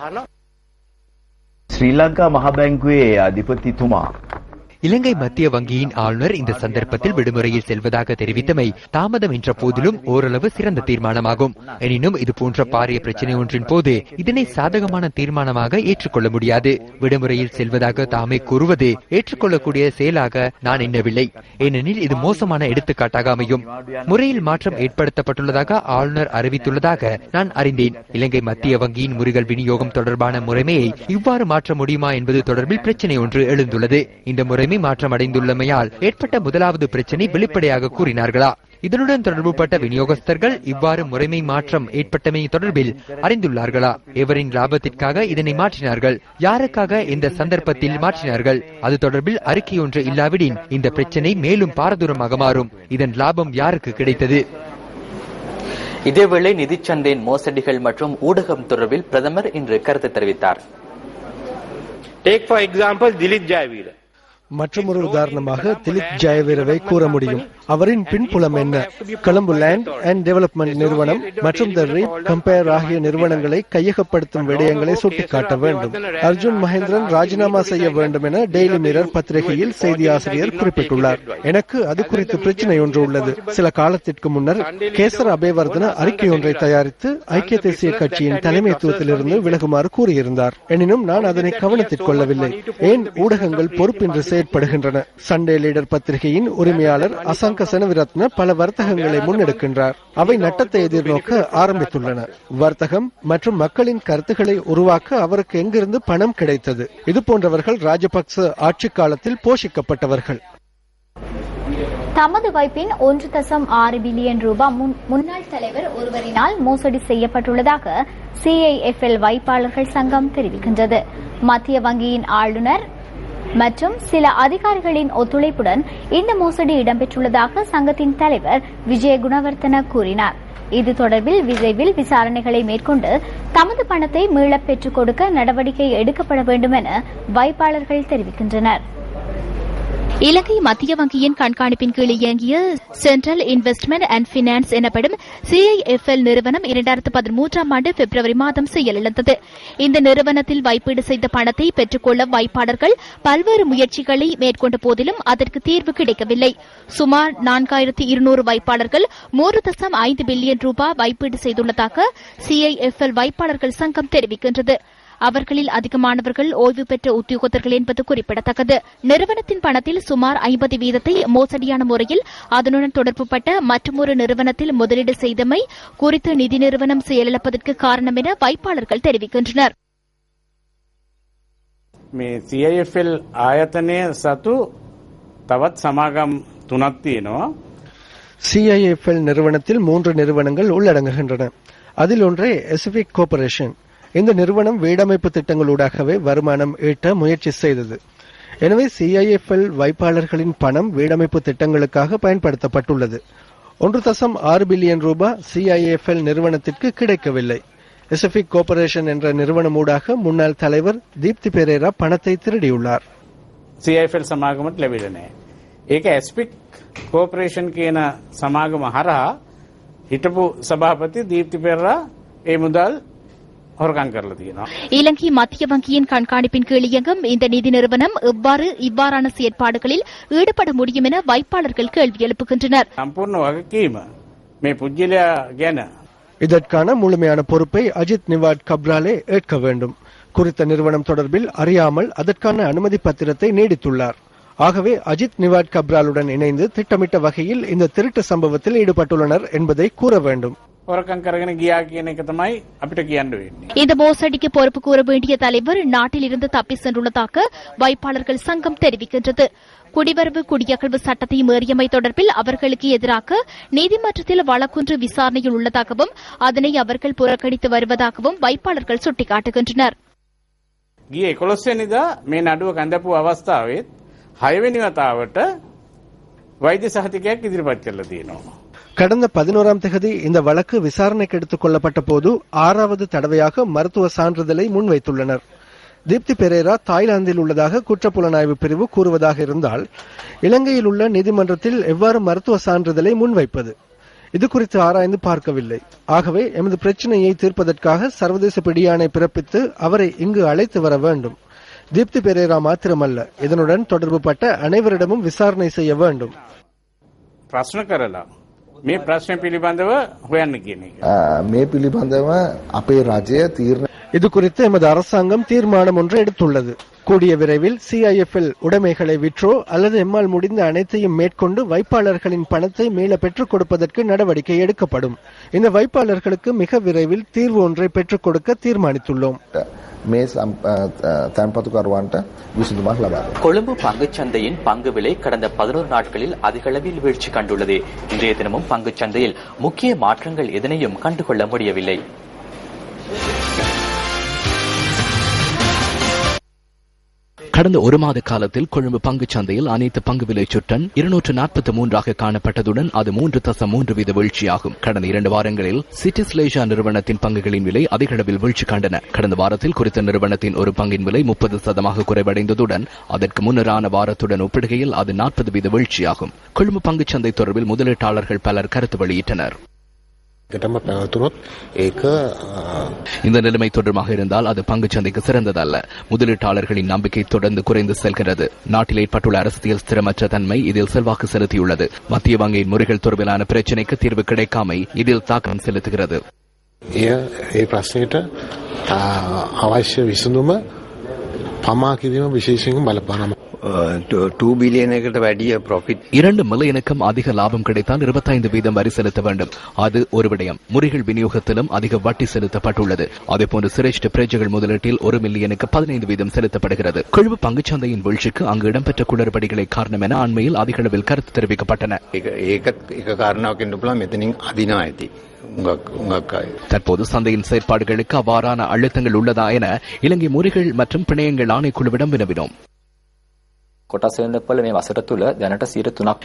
ஸ்ரீலங்கா மகாபேங்குவே அதிபதித்துமா இலங்கை மத்திய வங்கியின் ஆளுநர் இந்த சந்தர்ப்பத்தில் விடுமுறையில் செல்வதாக தெரிவித்தமை தாமதம் என்ற போதிலும் ஓரளவு சிறந்த தீர்மானமாகும். எனினும் இதுபோன்ற பாரிய பிரச்சனை ஒன்றின் போது இதனை சாதகமான தீர்மானமாக ஏற்றுக்கொள்ள முடியாது. விடுமுறையில் செல்வதாக தாமே கூறுவது ஏற்றுக்கொள்ளக்கூடிய செயலாக நான் எண்ணவில்லை. ஏனெனில் இது மோசமான எடுத்துக்காட்டாக அமையும். முறையில் மாற்றம் ஏற்படுத்தப்பட்டுள்ளதாக ஆளுநர் அறிவித்துள்ளதாக நான் அறிந்தேன். இலங்கை மத்திய வங்கியின் முறிகள் விநியோகம் தொடர்பான முறைமையை இவ்வாறு மாற்ற முடியுமா என்பது தொடர்பில் பிரச்சனை ஒன்று எழுந்துள்ளது. இந்த முறைமை மாற்றம் அடைந்துள்ளமையால் ஏற்பட்ட முதலாவது பிரச்சனை வெளிப்படையாக கூறினார்களா? இதனுடன் தொடர்புபட்ட விநியோகஸ்தர்கள் இவ்வாறு முறைமை மாற்றம் ஏற்பட்டமை தொடர்பில் அறிந்துள்ளார்களா? எவரின் லாபத்திற்காக இதனை மாற்றினார்கள்? யாருக்காக இந்த சந்தர்ப்பத்தில் மாற்றினார்கள்? அது தொடர்பில் அறிக்கை ஒன்று இல்லாவிடின் இந்த பிரச்சனை மேலும் பாரதூரமாக மாறும். இதன் லாபம் யாருக்கு கிடைத்தது? இதேவேளை நிதிச்சந்தையின் மோசடிகள் மற்றும் ஊடகம் தொடர்பில் பிரதமர் இன்று கருத்து தெரிவித்தார். Take for example Dilip Jayaweera. மற்றொரு உதாரணமாக திலீப் ஜெயவீரவை கூற முடியும். அவரின் பின்புலம் என்ன? கொழும்பு லேண்ட் அண்ட் டெவலப்மெண்ட் நிறுவனம் மற்றும் தி ரீட் கம்பேர் ஆகிய நிறுவனங்களை கையகப்படுத்தும் விடயங்களை சுட்டிக்காட்ட வேண்டும். அர்ஜுன் மகேந்திரன் ராஜினாமா செய்ய வேண்டும் என டெய்லி மிரர் பத்திரிகையில் செய்தி ஆசிரியர் குறிப்பிட்டுள்ளார். எனக்கு அது குறித்து பிரச்சனை ஒன்று உள்ளது. சில காலத்திற்கு முன்னர் கேசர் அபேவர்தன அறிக்கை ஒன்றை தயாரித்து ஐக்கிய தேசிய கட்சியின் தலைமைத்துவத்திலிருந்து விலகுமாறு கூறியிருந்தார். எனினும் நான் அதனை கவனத்தில் கொள்ளவில்லை. ஏன் ஊடகங்கள் பொறுப்பின்றி செயற்படுகின்றன? சண்டே லீடர் பத்திரிகையின் உரிமையாளர் அசங்க செனவிரத்ன பல வர்த்தகங்களை முன்னெடுக்கின்றார். அவை நட்டத்தை எதிர்நோக்க ஆரம்பித்துள்ளன. வர்த்தகம் மற்றும் மக்களின் கருத்துக்களை உருவாக்க அவருக்கு எங்கிருந்து பணம் கிடைத்தது? இது போன்றவர்கள் ராஜபக்ச ஆட்சி காலத்தில் போஷிக்கப்பட்டவர்கள். தமது வைப்பின் 1.6 பில்லியன் ரூபாய் முன்னாள் தலைவர் ஒருவரினால் மோசடி செய்யப்பட்டுள்ளதாக CIFL வைப்பாளர்கள் சங்கம் தெரிவிக்கின்றது. மத்திய வங்கியின் ஆளுநர் மற்றும் சில அதிகாரிகளின் ஒத்துழைப்புடன் இந்த மோசடி இடம்பெற்றுள்ளதாக சங்கத்தின் தலைவர் விஜய குணவர்த்தன கூறினார். இது தொடர்பில் விரைவில் விசாரணைகளை மேற்கொண்டு தமது பணத்தை மீளப் பெற்றுக் கொடுக்க நடவடிக்கை எடுக்கப்பட வேண்டும் என வைப்பாளர்கள் தெரிவிக்கின்றனர். இலங்கை மத்திய வங்கியின் கண்காணிப்பின் கீழ் இயங்கிய சென்ட்ரல் இன்வெஸ்ட்மெண்ட் அண்ட் பினான்ஸ் எனப்படும் CIFL நிறுவனம் 2013 ஆண்டு பிப்ரவரி மாதம் செயலிழந்தது. இந்த நிறுவனத்தில் வைப்பீடு செய்த பணத்தை பெற்றுக்கொள்ள வைப்பாளர்கள் பல்வேறு முயற்சிகளை மேற்கொண்ட போதிலும் அதற்கு தீர்வு கிடைக்கவில்லை. சுமார் 4200 வைப்பாளர்கள் 3.5 பில்லியன் ரூபாய் வைப்பீடு செய்துள்ளதாக CIFL வைப்பாளர்கள் சங்கம் தெரிவிக்கின்றது. அவர்களில் அதிகமானவர்கள் ஓய்வு பெற்ற உத்தியோகத்தர்கள் என்பது குறிப்பிடத்தக்கது. நிறுவனத்தின் பணத்தில் சுமார் 50% மோசடியான முறையில் அதனுடன் தொடர்புபட்ட மற்றொரு நிறுவனத்தில் முதலீடு செய்தமை குறித்து நிதி நிறுவனம் செயலிழப்பதற்கு காரணம் என வைப்பாளர்கள் தெரிவிக்கின்றனர். CIFL ආයතනය සතු තවත් සමාගම් 3ක් තියෙනවා. CIFL நிறுவனத்தில் 3 நிறுவனங்கள் உள்ளடங்குகின்றன. அதில் ஒன்றே எசிபிக் கோர்பரேஷன். இந்த நிறுவனம் வீடமைப்பு திட்டங்களூடாகவே வருமானம் ஈட்ட முயற்சி செய்தது. எனவே CIFL வைப்பாளர்களின் பணம் வீடமைப்பு திட்டங்களுக்காக பயன்படுத்தப்பட்டுள்ளது. 1.6 பில்லியன் ரூபாய் CIFL நிறுவனத்திற்கு கிடைக்கவில்லை. எசிபிக் கோர்பரேஷன் என்ற நிறுவனமூடாக முன்னாள் தலைவர் தீப்தி பெரேரா பணத்தை திருடியுள்ளார். CIFL සමාගමට ලැබිලා නැහැ. ඒක එස්පික් කෝපරේෂන් කියන සමාගම හරහා හිටපු සභාපති දීප්ති පෙරේරා ඒ මුදල් හොරකම් කරලා තියෙනවා. இலங்கை மத்திய வங்கியின் கண்காணிப்பின் கீழ் இயங்கும் இந்த நிதி நிறுவனம் இவ்வாறான செயற்பாடுகளில் ஈடுபட முடியும் என வைப்பாளர்கள் கேள்வி எழுப்புகின்றனர். සම්පූර්ණ වගකීම මේ පුජ්‍යලයා ගැන இதற்கான முழுமையான பொறுப்பை அஜித் நிவாட் கப்ராலே ஏற்க வேண்டும். குறித்த நிறுவனம் தொடர்பில் அறியாமல் அதற்கான அனுமதி பத்திரத்தை நீடித்துள்ளார். ஆகவே அஜித் நிவாட் கப்ராலுடன் இணைந்து திட்டமிட்ட வகையில் இந்த திருட்டு சம்பவத்தில் ஈடுபட்டுள்ளனர் என்பதை கூற வேண்டும். හොරකම් කරගෙන ගියා කියන එක තමයි අපිට කියන්න වෙන්නේ. இந்த மோசடிக்கு பொறுப்பு கூற வேண்டிய தலைவர் நாட்டில் இருந்து தப்பி சென்றுள்ளதாக வைப்பாளர்கள் சங்கம் தெரிவிக்கின்றது. குடிவரவு குடியகழ்வு சட்டத்தை மீறியமை தொடர்பில் அவர்களுக்கு எதிராக நீதிமன்றத்தில் வழக்கொன்று விசாரணையில் உள்ளதாகவும் அதனை அவர்கள் புறக்கணித்து வருவதாகவும் வைப்பாளர்கள் சுட்டிக்காட்டுகின்றனர். ගියේ 11 වෙනිදා මේ නඩුව කැඳපු අවස්ථාවෙත් 6 වෙනි වතාවට வைத்திய சகதிகයක් ඉදිරිපත් කරලා තියෙනවා. கடந்த 11ஆம் தேதி இந்த வழக்கு விசாரணைக்கு எடுத்துக் கொள்ளப்பட்ட போது 6வது தடவையாக மருத்துவ சான்றிதழை முன்வைத்துள்ளனர். தீப்தி பெரேரா தாய்லாந்தில் உள்ளதாக குற்றப்புலனாய்வு பிரிவு கூறுவதாக இருந்தால் இலங்கையில் உள்ள நீதிமன்றத்தில் எவ்வாறு மருத்துவ சான்றிதழை முன்வைப்பது? இது குறித்து ஆராய்ந்து பார்க்கவில்லை. ஆகவே எமது பிரச்சனையை தீர்ப்பதற்காக சர்வதேச பிடியாணை பிறப்பித்து அவரை இங்கு அழைத்து வர வேண்டும். தீப்தி பெரேரா மாத்திரமல்ல, இதனுடன் தொடர்புபட்ட அனைவரிடமும் விசாரணை செய்ய வேண்டும். ප්‍රශ්න කරලා මේ ප්‍රශ්න පිළිබඳව හොයන්න කියන එක. මේ පිළිබඳව අපේ රජය තීරණ இது குறித்து எமது அரசாங்கம் தீர்மானம் ஒன்று எடுத்துள்ளது. கூடிய விரைவில் CIFL உடைமைகளை விற்றோ அல்லது எம்மால் முடிந்த அனைத்தையும் மேற்கொண்டு வைப்பாளர்களின் பணத்தை மீள பெற்றுக் கொடுப்பதற்கு நடவடிக்கை எடுக்கப்படும். இந்த வைப்பாளர்களுக்கு மிக விரைவில் தீர்வு ஒன்றை பெற்றுக் கொடுக்க தீர்மானித்துள்ளோம். මේ තැන්පතුකරුවන්ට විසඳුමක් ලබා දෙනවා. கொழும்பு பங்குச்சந்தையின் பங்கு விலை கடந்த 11 நாட்களில் அதிகளவில் வீழ்ச்சி கண்டுள்ளது. இன்றைய தினமும் பங்குச்சந்தையில் முக்கிய மாற்றங்கள் எதனையும் கண்டுகொள்ள முடியவில்லை. கடந்த ஒரு மாத காலத்தில் கொழும்பு பங்குச் சந்தையில் அனைத்து பங்கு விலை சுட்டன் 243 காணப்பட்டதுடன் அது 3.3% வீழ்ச்சியாகும். கடந்த 2 வாரங்களில் சிட்டிஸ்லேஷா நிறுவனத்தின் பங்குகளின் விலை அதிக அளவில் வீழ்ச்சி கண்டன. கடந்த வாரத்தில் குறித்த நிறுவனத்தின் ஒரு பங்கின் விலை 30% குறைவடைந்ததுடன் அதற்கு முன்னரான வாரத்துடன் ஒப்பிடுகையில் அது 40% வீழ்ச்சியாகும். கொழும்பு பங்குச் சந்தை தொடர்பில் முதலீட்டாளர்கள் பலர் கருத்து வெளியிட்டனர். இந்த நிலைமை தொடர்பாக இருந்தால் அது பங்குச்சந்தைக்கு சிறந்ததல்ல. முதலீட்டாளர்களின் நம்பிக்கை தொடர்ந்து குறைந்து செல்கிறது. நாட்டில் ஏற்பட்டுள்ள அரசியல் ஸ்திரமற்ற தன்மை இதில் செல்வாக்கு செலுத்தியுள்ளது. மத்திய வங்கியின் முறைகள் தொடர்பிலான பிரச்சினைக்கு தீர்வு கிடைக்காமை இதில் தாக்கம் செலுத்துகிறது. අවශ්‍ය විසඳුම පමා කිරීම විශේෂයෙන් බලපානවා. 2 பில்லியனுக்கு වැඩිය ப்ராஃபிட் 2 மில்லியனுக்கும் அதிக லாபம் கிடைத்தால் 25% வரி செலுத்த வேண்டும். அது ஒரு விடயம். முறைகள் விநியோகத்திலும் அதிக வட்டி செலுத்தப்பட்டுள்ளது. அதேபோன்று சிரேஷ்ட பிரஜைகள் முதலீட்டில் 1 மில்லியனுக்கு 15% செலுத்தப்படுகிறது. கொழும்பு பங்குச்சந்தையின் வீழ்ச்சிக்கு அங்கு இடம்பெற்ற குளறுபடிகளை காரணம் என அண்மையில் அதிக அளவில் கருத்து தெரிவிக்கப்பட்டன. தற்போது சந்தையின் செயற்பாடுகளுக்கு அவ்வாறான அழுத்தங்கள் உள்ளதா என இலங்கை முறைகள் மற்றும் பிணையங்கள் ஆணைக்குழுவிடம் வினவினோம்.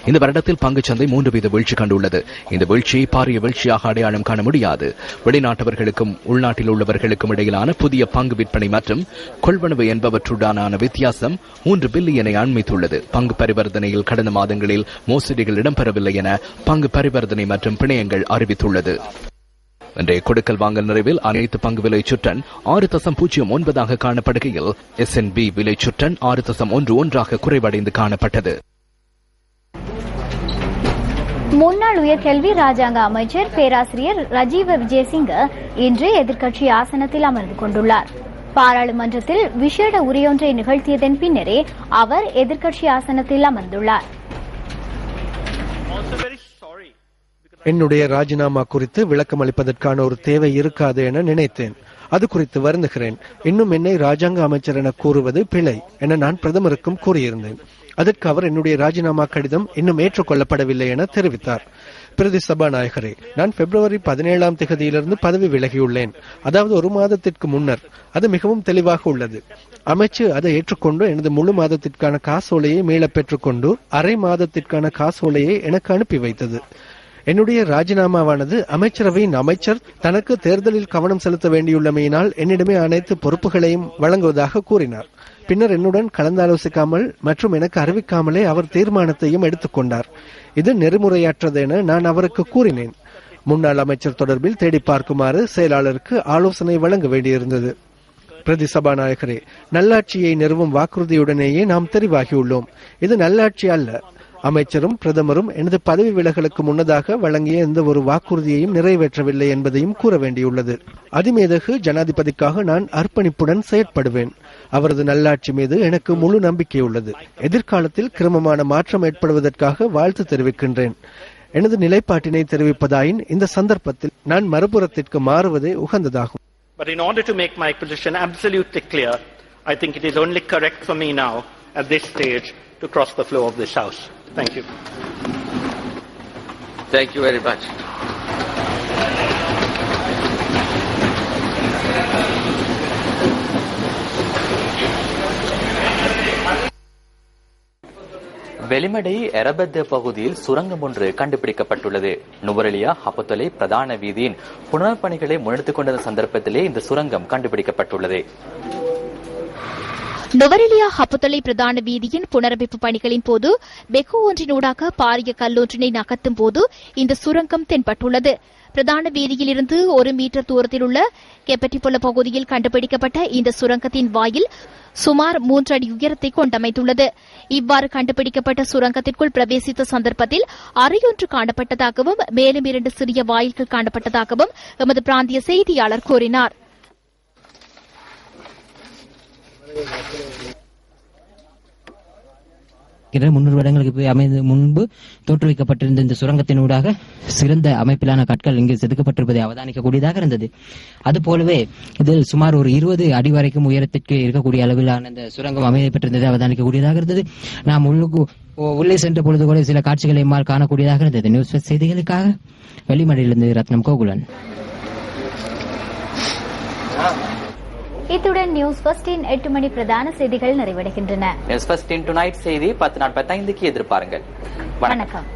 இந்த வருடத்தில் பங்குச்சந்தை 3% வீழ்ச்சி கண்டுள்ளது. இந்த வீழ்ச்சியை பாரிய வீழ்ச்சியாக அடையாளம் காண முடியாது. வெளிநாட்டவர்களுக்கும் உள்நாட்டில் உள்ளவர்களுக்கும் இடையிலான புதிய பங்கு விற்பனை மற்றும் கொள்வனவு என்பவற்றுடனான வித்தியாசம் 3 பில்லியனை அண்மித்துள்ளது. பங்கு பரிவர்த்தனையில் கடந்த மாதங்களில் மோசடிகள் இடம்பெறவில்லை என பங்கு பரிவர்த்தனை மற்றும் பிணையங்கள் அறிவித்துள்ளது. இன்றைய கொடுக்கல் வாங்கல் நிறைவில் அனைத்து பங்கு விலை சுற்றன் 6.09 காணப்படுகையில் SNB விலை சுற்றன் 6.11 குறைவடைந்து காணப்பட்டது. முன்னாள் உயர்கல்வி ராஜாங்க அமைச்சர் பேராசிரியர் ரஜீவ விஜயசிங்க இன்று எதிர்க்கட்சி ஆசனத்தில் அமர்ந்து கொண்டுள்ளார். பாராளுமன்றத்தில் விசேட உரையொன்றை நிகழ்த்தியதன் பின்னரே அவர் எதிர்க்கட்சி ஆசனத்தில் அமர்ந்துள்ளார். என்னுடைய ராஜினாமா குறித்து விளக்கம் அளிப்பதற்கான ஒரு தேவை இருக்காது என நினைத்தேன். அது குறித்து வருந்துகிறேன். இன்னும் என்னை ராஜாங்க அமைச்சர் என கூறுவது பிழை என நான் பிரதமருக்கும் கூறியிருந்தேன். அதற்கு அவர் என்னுடைய ராஜினாமா கடிதம் இன்னும் ஏற்றுக்கொள்ளப்படவில்லை என தெரிவித்தார். பிரதி சபாநாயகரே, நான் பிப்ரவரி 17ஆம் தேதியிலிருந்து பதவி விலகியுள்ளேன். அதாவது 1 மாதத்திற்கு முன்னர். அது மிகவும் தெளிவாக உள்ளது. அமைச்சு அதை ஏற்றுக்கொண்டு எனது முழு மாதத்திற்கான காசோலையை மீள பெற்றுக்கொண்டு அரை மாதத்திற்கான காசோலையை எனக்கு அனுப்பி வைத்தது. என்னுடைய ராஜினாமாவானது அமைச்சரவையின் அமைச்சர் தனக்கு தேர்தலில் கவனம் செலுத்த வேண்டியுள்ளமையினால் என்னிடமே அனைத்து பொறுப்புகளையும் வழங்குவதாக கூறினார். பின்னர் என்னுடன் கலந்தாலோசிக்காமல் மற்றும் எனக்கு அறிவிக்காமலே அவர் தீர்மானத்தையும் எடுத்துக்கொண்டார். இது நெறிமுறையற்றது என நான் அவருக்கு கூறினேன். முன்னாள் அமைச்சர் தொடர்பில் தேடி பார்க்குமாறு செயலாளருக்கு ஆலோசனை வழங்க வேண்டியிருந்தது. பிரதி சபாநாயகரே, நல்லாட்சியை நிறுவும் வாக்குறுதியுடனேயே நாம் தெரிவாகியுள்ளோம். இது நல்லாட்சி அல்ல. அமைச்சரும் பிரதமரும் எனது பதவி விலகலுக்கு முன்னதாக வழங்கிய எந்த ஒரு வாக்குறுதியையும் நிறைவேற்றவில்லை என்பதையும் கூற வேண்டியுள்ளது. அதிமேதகு ஜனாதிபதிக்காக நான் அர்ப்பணிப்புடன் செயற்படுவேன். அவரது நல்லாட்சி மீது எனக்கு முழு நம்பிக்கை உள்ளது. எதிர்காலத்தில் கிரமமான மாற்றம் ஏற்படுவதற்காக வாழ்த்து தெரிவிக்கின்றேன். எனது நிலைப்பாட்டினை தெரிவிப்பதாயின் இந்த சந்தர்ப்பத்தில் நான் மறுபுறத்திற்கு மாறுவதே உகந்ததாகும். But in order to make my position absolutely clear, I think it is only correct for me now at this stage to cross the floor of this House. Thank you. Thank you very much. Velimadai எரபத்த பகுதியில் சுரங்கம் ஒன்று கண்டுபிடிக்கப்பட்டுள்ளது. நுவரெலியா ஹப்பத்தொலை பிரதான வீதியின் புனரமைப்பு பணிகளை முன்னெடுத்துக் கொண்ட சந்தர்ப்பத்திலே இந்த சுரங்கம் கண்டுபிடிக்கப்பட்டுள்ளது. நுவரெலியா ஹப்புத்தொலை பிரதான வீதியின் புனரமைப்பு பணிகளின் போது பெக்கு ஒன்றினூடாக பாரிய கல்லொன்றினை நகர்த்தும் போது இந்த சுரங்கம் தென்பட்டுள்ளது. பிரதான வீதியில் இருந்து 1 மீட்டர் தூரத்தில் உள்ள கெப்பட்டிபொல பகுதியில் கண்டுபிடிக்கப்பட்ட இந்த சுரங்கத்தின் வாயில் சுமார் 3 அடி உயரத்தை கொண்டமைத்துள்ளது. இவ்வாறு கண்டுபிடிக்கப்பட்ட சுரங்கத்திற்குள் பிரவேசித்த சந்தர்ப்பத்தில் அறையொன்று காணப்பட்டதாகவும் மேலும் 2 சிறிய வாயில்கள் காணப்பட்டதாகவும் எமது பிராந்திய செய்தியாளர் கூறினார். கிட்டத்தட்ட 300 வருடங்களுக்கு முன்பு தோற்றுவிக்கப்பட்டிருந்த இந்த சுரங்கத்தினூடாக சிறந்த அமைப்பிலான கற்கள் இங்கு செதுக்கப்பட்டிருப்பதை அவதானிக்கக்கூடியதாக இருந்தது. அதுபோலவே இதில் சுமார் ஒரு 20 அடி வரைக்கும் உயரத்திற்கு இருக்கக்கூடிய அளவிலான இந்த சுரங்கம் அமையப்பட்டிருந்ததை அவதானிக்கக்கூடியதாக இருந்தது. நாம் உள்ளே சென்ற பொழுது கூட சில காட்சிகளை காணக்கூடியதாக இருந்தது. நியூஸ் செய்திகளுக்காக வெளிமடையிலிருந்து ரத்னம் கோகுலன். இத்துடன் நியூஸ் ஃபர்ஸ்டின் 8 மணி பிரதான செய்திகள் நிறைவடைகின்றன. நியூஸ் ஃபர்ஸ்டின் டுநைட் செய்தி 10:45 எதிர்பாருங்கள். வணக்கம்.